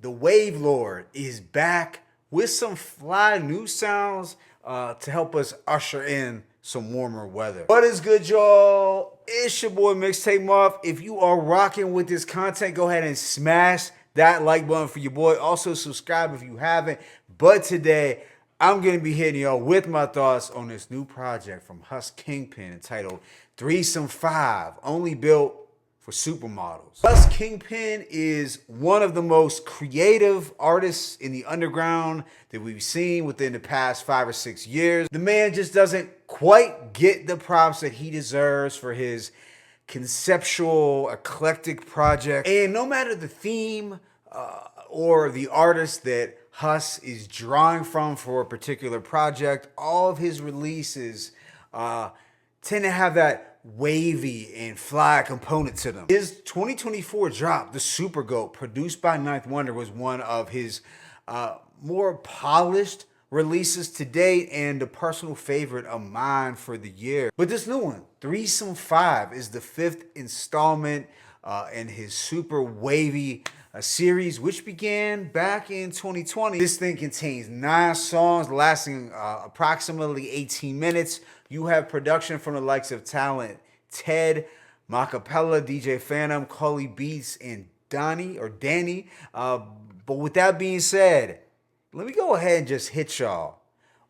The Wave Lord is back with some fly new sounds to help us usher in some warmer weather. What is good, y'all? It's your boy Mixtape Muff. If you are rocking with this content, go ahead and smash that like button for your boy. Also, subscribe if you haven't. But today, I'm going to be hitting y'all with my thoughts on this new project from Hus Kingpin entitled Threesome 5, only built for supermodels. Hus Kingpin is one of the most creative artists in the underground that we've seen within the past 5 or 6 years. The man just doesn't quite get the props that he deserves for his conceptual, eclectic project. And no matter the theme or the artist that Hus is drawing from for a particular project, all of his releases tend to have that wavy and fly component to them. His 2024 drop, The Super Goat, produced by Ninth Wonder, was one of his more polished releases to date and a personal favorite of mine for the year. But this new one, Threesome 5, is the 5th installment in his super wavy series, which began back in 2020. This thing contains 9 songs lasting approximately 18 minutes. You have production from the likes of talent Ted, Macapella, DJ Phantom, Cully Beats, and Danny. But with that being said, let me go ahead and just hit y'all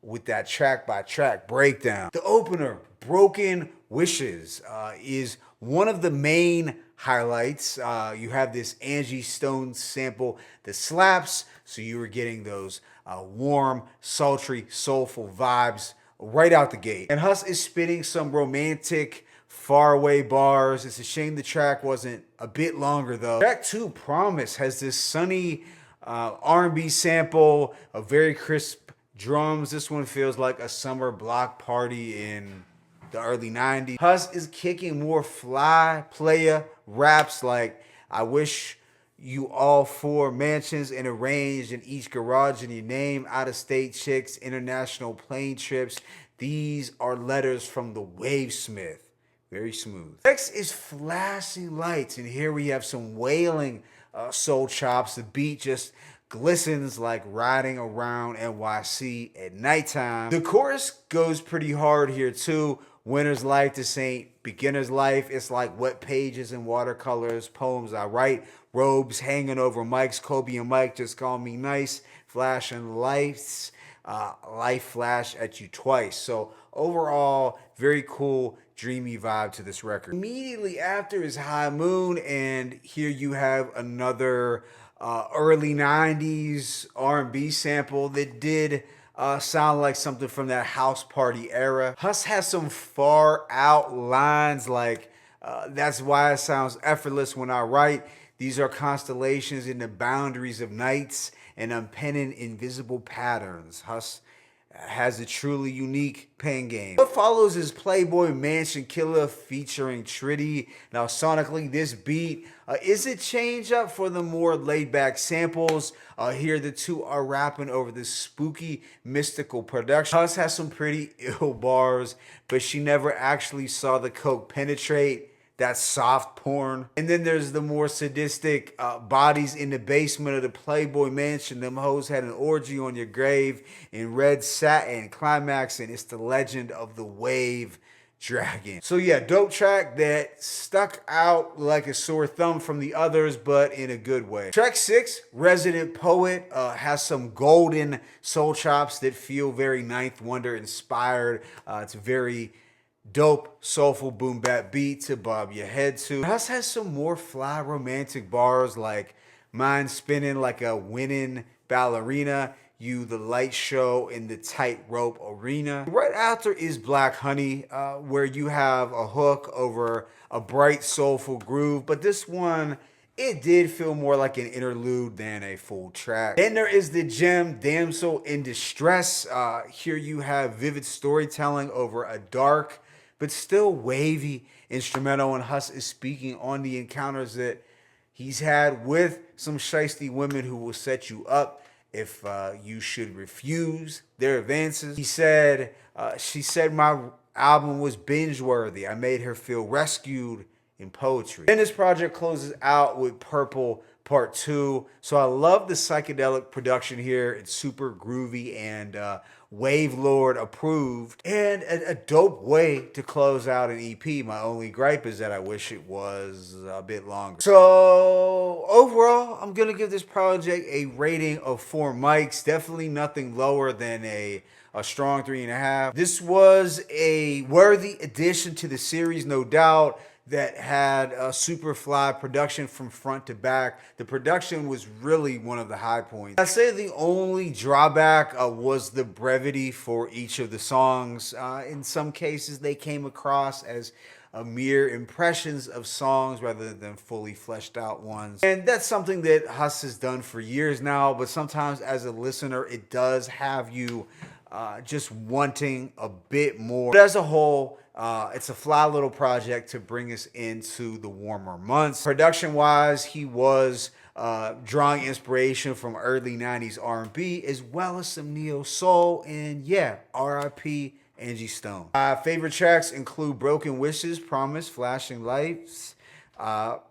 with that track by track breakdown. The opener, Broken Wishes, is one of the main highlights. You have this Angie Stone sample that slaps, so you were getting those warm, sultry, soulful vibes right out the gate. And Hus is spitting some romantic, faraway bars. It's a shame the track wasn't a bit longer though. Track 2, Promise, has this sunny R&B sample, a very crisp drums. This one feels like a summer block party in the early 90s. Hus is kicking more fly playa raps like I wish you all 4 mansions and arranged in each garage in your name, out-of-state chicks, international plane trips. These are letters from the Wavesmith. Very smooth. Next is Flashing Lights, and here we have some wailing soul chops. The beat just glistens like riding around NYC at nighttime. The chorus goes pretty hard here too. Winner's life, this ain't beginner's life. It's like wet pages and watercolors, poems I write, robes hanging over mics. Kobe and Mike just call me nice. Flashing lights, life flash at you twice. So overall, very cool, dreamy vibe to this record. Immediately after is High Moon, and here you have another early 90s R&B sample that did sound like something from that house party era. Hus has some far out lines like, that's why it sounds effortless when I write. These are constellations in the boundaries of nights, and I'm penning invisible patterns. Hus has a truly unique pen game. What follows is Playboy Mansion Killer featuring Tritty. Now sonically, this beat is a change up for the more laid back samples. Here the two are rapping over this spooky, mystical production. Hus has some pretty ill bars, but she never actually saw the coke penetrate. That's soft porn. And then there's the more sadistic bodies in the basement of the Playboy Mansion. Them hoes had an orgy on your grave in red satin, climaxing. It's the legend of the wave dragon. So yeah, dope track that stuck out like a sore thumb from the others, but in a good way. Track 6, Resident Poet, has some golden soul chops that feel very Ninth Wonder inspired. It's very dope, soulful boom bap beat to bob your head to. Hus has some more fly romantic bars like mind spinning like a winning ballerina, you the light show in the tightrope arena. Right after is Black Honey, where you have a hook over a bright soulful groove, but this one, it did feel more like an interlude than a full track. Then there is the gem, Damsel in Distress. Here you have vivid storytelling over a dark but still wavy instrumental, and Hus is speaking on the encounters that he's had with some shiesty women who will set you up if you should refuse their advances. He said, she said my album was binge worthy. I made her feel rescued in poetry. Then this project closes out with Purple Part 2. So I love the psychedelic production here. It's super groovy and Wave Lord approved, and a dope way to close out an EP. My only gripe is that I wish it was a bit longer. So overall, I'm gonna give this project a rating of 4 mics. Definitely nothing lower than a strong 3.5. This was a worthy addition to the series, no doubt, that had a super fly production from front to back. The production was really one of the high points. I'd say the only drawback was the brevity for each of the songs. In some cases, they came across as mere impressions of songs rather than fully fleshed out ones. And that's something that Hus has done for years now, but sometimes as a listener, it does have you just wanting a bit more. But as a whole, it's a fly little project to bring us into the warmer months. Production-wise, he was drawing inspiration from early 90s R&B as well as some neo soul, and yeah, R.I.P. Angie Stone. Favorite tracks include Broken Wishes, Promise, Flashing Lights,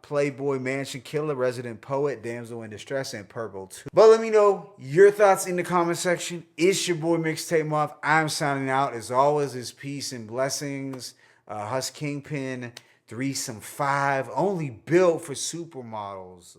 Playboy Mansion Killer, Resident Poet, Damsel in Distress, and Purple 2. But let me know your thoughts in the comment section. It's your boy Mixtape Muff. I'm signing out. As always, it's peace and blessings. Hus Kingpin, Threesome 5, only built for supermodels.